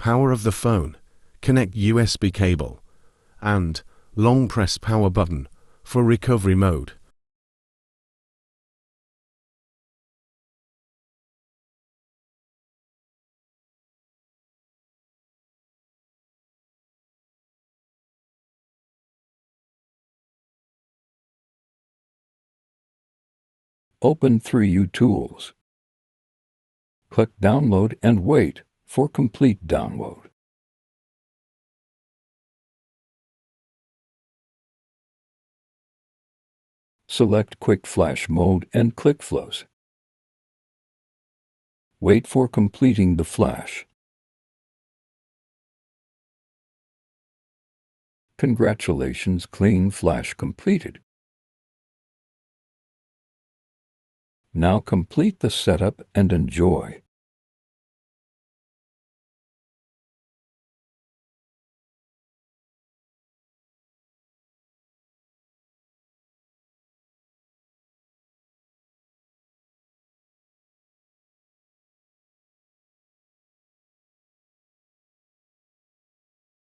power of the phone, connect USB cable, and long press power button for recovery mode. Open 3utools. Click Download and wait for complete download. Select Quick Flash Mode and Click Flows. Wait for completing the flash. Congratulations, clean flash completed. Now complete the setup and enjoy.